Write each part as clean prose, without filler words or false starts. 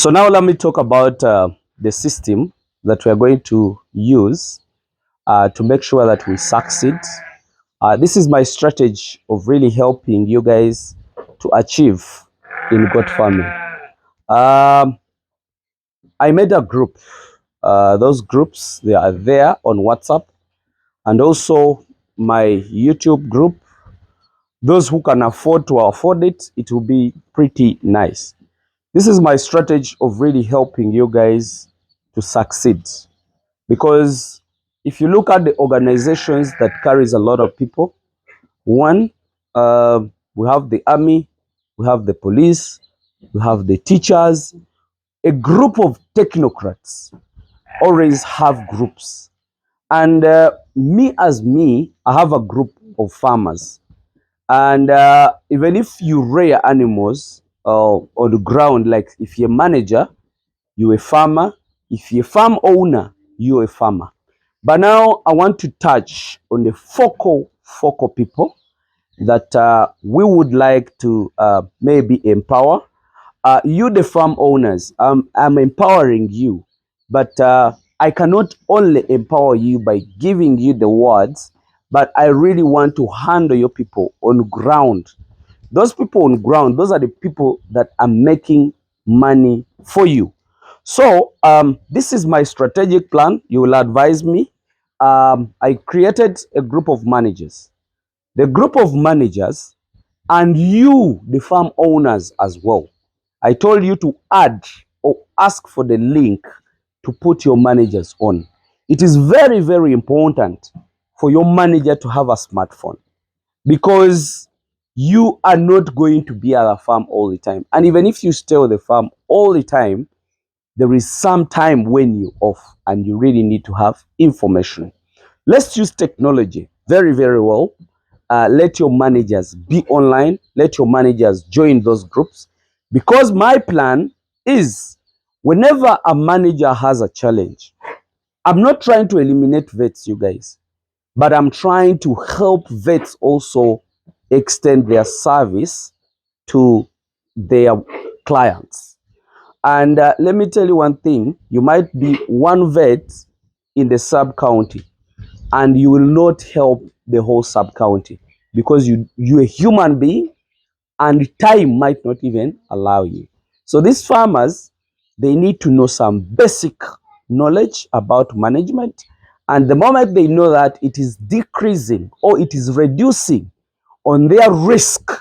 So now let me talk about the system that we are going to use to make sure that we succeed. This is my strategy of really helping you guys to achieve in goat farming. Um, I made a group. Those groups, they are there on WhatsApp, and also my YouTube group. Those who can afford it, it will be pretty nice. This is my strategy of really helping you guys to succeed. Because if you look at the organizations that carries a lot of people, one, we have the army, we have the police, we have the teachers. A group of technocrats always have groups. And me as me, I have a group of farmers. And even if you rear animals on the ground, like if you're a manager, you're a farmer. If you're a farm owner, you're a farmer. But now I want to touch on the focal people that we would like to maybe empower. You, the farm owners, I'm empowering you, but I cannot only empower you by giving you the words, but I really want to handle your people on ground. Those people on ground, those are the people that are making money for you. So this is my strategic plan. You will advise me. I created a group of managers. The group of managers and you, the farm owners as well. I told you to add or ask for the link to put your managers on. It is very, very important for your manager to have a smartphone because you are not going to be at a farm all the time. And even if you stay at the farm all the time, there is some time when you're off and you really need to have information. Let's use technology very, very well. Let your managers be online. Let your managers join those groups. Because my plan is whenever a manager has a challenge, I'm not trying to eliminate vets, you guys, but I'm trying to help vets also extend their service to their clients. And let me tell you one thing, you might be one vet in the sub county and you will not help the whole sub county because you're a human being and time might not even allow you. So these farmers, they need to know some basic knowledge about management. And the moment they know that, it is decreasing or it is reducing on their risk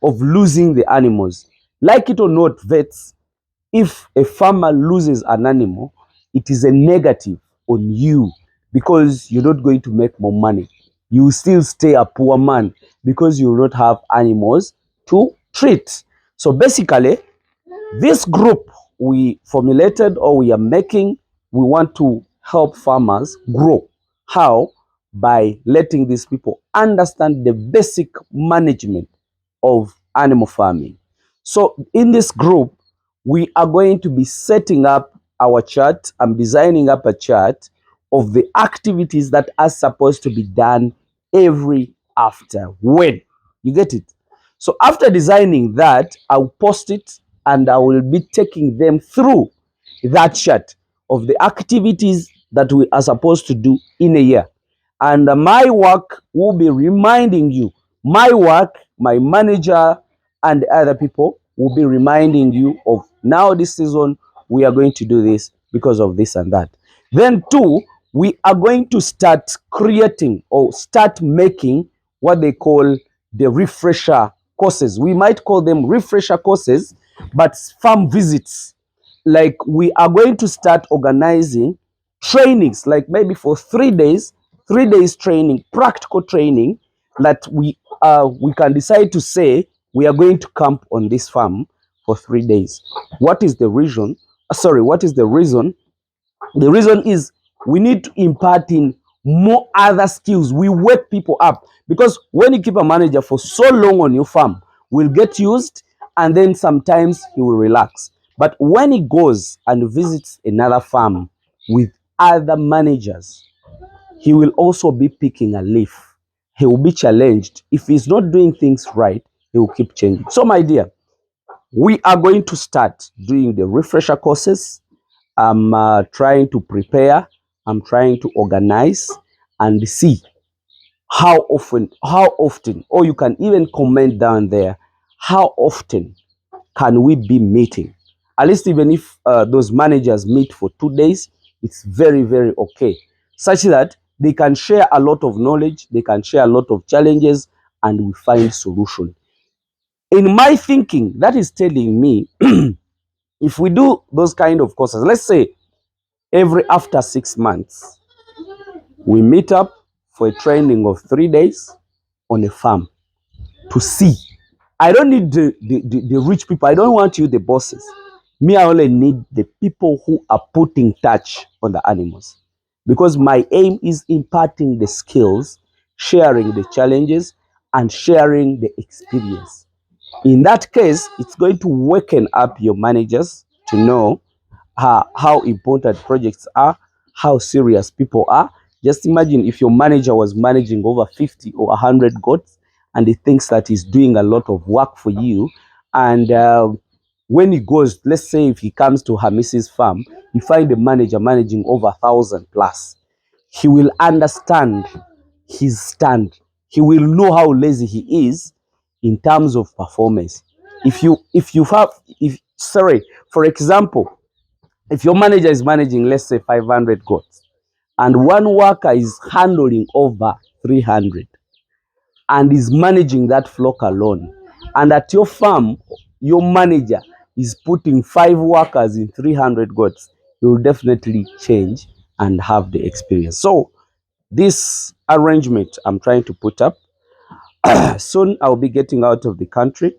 of losing the animals. Like it or not, vets, if a farmer loses an animal, it is a negative on you because you're not going to make more money. You will still stay a poor man because you will not have animals to treat. So basically, this group we formulated or we are making, we want to help farmers grow. How? By letting these people understand the basic management of animal farming. So in this group, we are going to be setting up our chart. I'm designing up a chart of the activities that are supposed to be done every after when. You get it? So after designing that, I'll post it and I will be taking them through that chart of the activities that we are supposed to do in a year. And my work will be reminding you. My work, my manager, and other people will be reminding you of now this season we are going to do this because of this and that. Then two, we are going to start creating or start making what they call the refresher courses. We might call them refresher courses, but farm visits. Like we are going to start organizing trainings, like maybe for 3 days, 3 days training, practical training that we can decide to say we are going to camp on this farm for 3 days. What is the reason? Sorry, what is the reason? The reason is we need to impart in more other skills. We wake people up because when you keep a manager for so long on your farm, will get used and then sometimes he will relax. But when he goes and visits another farm with other managers, he will also be picking a leaf. He will be challenged. If he's not doing things right, he will keep changing. So, my dear, We are going to start doing the refresher courses. I'm trying to prepare, I'm trying to organize and see how often, or you can even comment down there, how often can we be meeting? At least even if those managers meet for 2 days, it's very, very okay. Such that they can share a lot of knowledge, they can share a lot of challenges, and we find solution. In my thinking, that is telling me if we do those kind of courses, let's say every after 6 months, we meet up for a training of 3 days on a farm to see. I don't need the rich people. I don't want you, the bosses. Me, I only need the people who are putting touch on the animals. Because my aim is imparting the skills, sharing the challenges, and sharing the experience. In that case, it's going to waken up your managers to know how important projects are, how serious people are. Just imagine if your manager was managing over 50 or 100 goats and he thinks that he's doing a lot of work for you. And when he goes, let's say if he comes to Hamis's farm, you find the manager managing over 1,000 plus. He will understand his stand. He will know how lazy he is in terms of performance. If sorry, for example, if your manager is managing, let's say 500 goats, and one worker is handling over 300 and is managing that flock alone, and at your farm, your manager is putting 5 workers in 300 goats, you will definitely change and have the experience. So this arrangement I'm trying to put up, soon I'll be getting out of the country.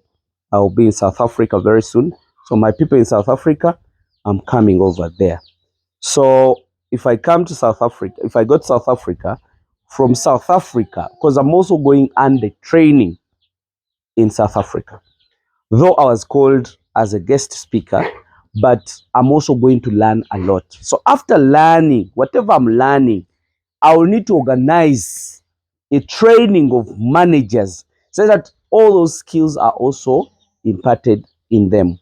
I'll be in South Africa very soon. So my people in South Africa, I'm coming over there. So if I come to South Africa, if I go to South Africa, from South Africa, because I'm also going under training in South Africa. Though I was called as a guest speaker, but I'm also going to learn a lot. So after learning, whatever I'm learning, I will need to organize a training of managers so that all those skills are also imparted in them.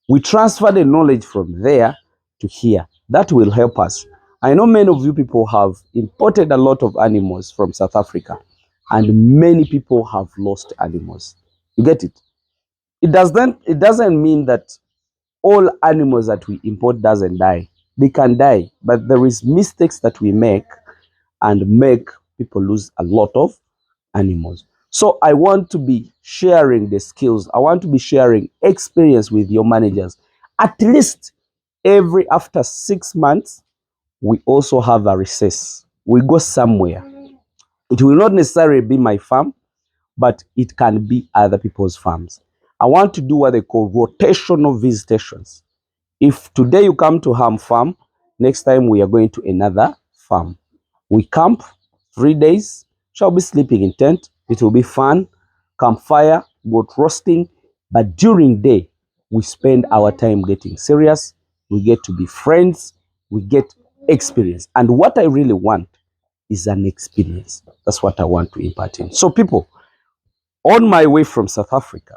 We transfer the knowledge from there to here. That will help us. I know many of you people have imported a lot of animals from South Africa, and many people have lost animals. You get it? It doesn't mean that all animals that we import doesn't die. They can die, but there is mistakes that we make and make people lose a lot of animals. So I want to be sharing the skills. I want to be sharing experience with your managers. At least every after 6 months, we also have a recess. We go somewhere. It will not necessarily be my farm, but it can be other people's farms. I want to do what they call rotational visitations. If today you come to Ham Farm, next time we are going to another farm. We camp 3 days, shall be sleeping in tent. It will be fun, campfire, goat roasting. But during day, we spend our time getting serious. We get to be friends. We get experience. And what I really want is an experience. That's what I want to impart in. So people, on my way from South Africa,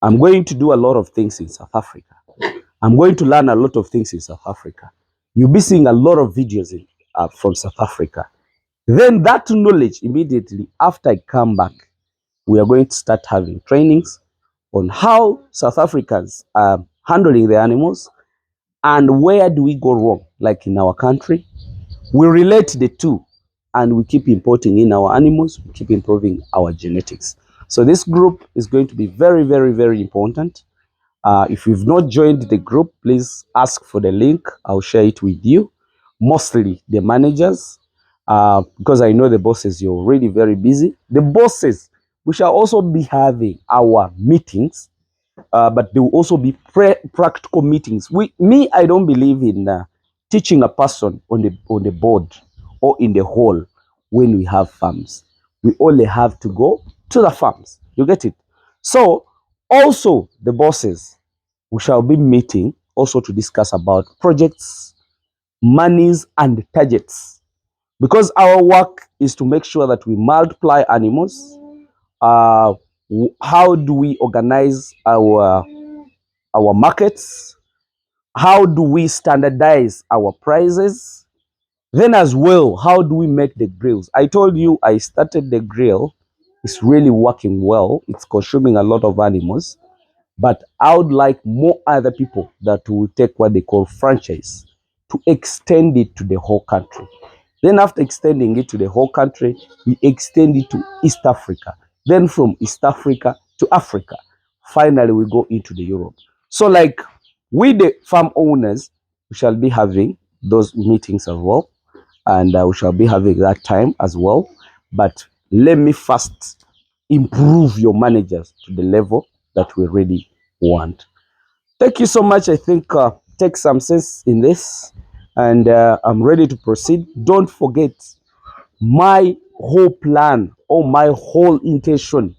I'm going to do a lot of things in South Africa. I'm going to learn a lot of things in South Africa. You'll be seeing a lot of videos from South Africa. Then that knowledge, immediately after I come back, we are going to start having trainings on how South Africans are handling the animals and where do we go wrong, like in our country. We relate the two and we keep importing in our animals, we keep improving our genetics. So this group is going to be very, very, very important. If you've not joined the group, please ask for the link. I'll share it with you. Mostly the managers, because I know the bosses, you're really very busy. The bosses, we shall also be having our meetings, but there will also be practical meetings. I don't believe in teaching a person on the board or in the hall when we have farms. We only have to go to the farms. You get it? So also the bosses, we shall be meeting also to discuss about projects, monies, and targets. Because our work is to make sure that we multiply animals, How do we organize our markets? How do we standardize our prices? Then as well, how do we make the grills? I told you I started the grill. It's really working well. It's consuming a lot of animals. But I would like more other people that will take what they call franchise to extend it to the whole country. Then after extending it to the whole country, we extend it to East Africa. Then from East Africa to Africa. Finally, we go into the Europe. So like we the farm owners, we shall be having those meetings as well. And we shall be having that time as well. But let me first improve your managers to the level that we really want. Thank you so much. I think take some sense in this, and I'm ready to proceed. Don't forget, my whole plan or my whole intention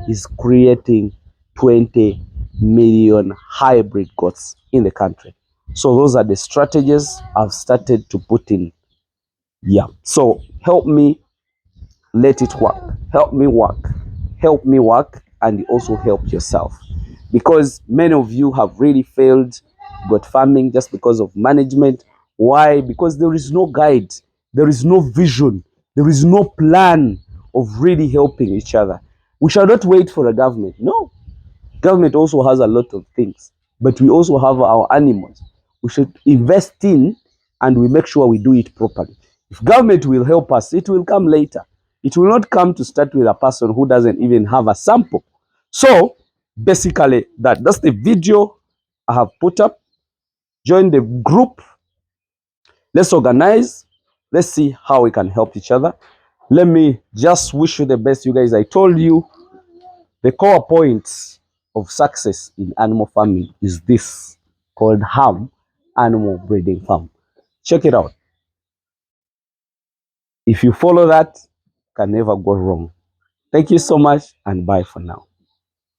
is creating 20 million hybrid goats in the country. So those are the strategies I've started to put in. Yeah. So help me let it work. Help me work. Help me work, and also help yourself. Because many of you have really failed goat farming just because of management. Why? Because there is no guide, there is no vision, there is no plan of really helping each other. We shall not wait for a government. No, government also has a lot of things, but we also have our animals. We should invest in, and we make sure we do it properly. If government will help us, it will come later. It will not come to start with a person who doesn't even have a sample. So basically that's the video I have put up. Join the group. Let's organize. Let's see how we can help each other. Let me just wish you the best, you guys. I told you the core points of success in animal farming is this, called ham animal breeding farm. Check it out. If you follow that, can never go wrong. Thank you so much, and bye for now.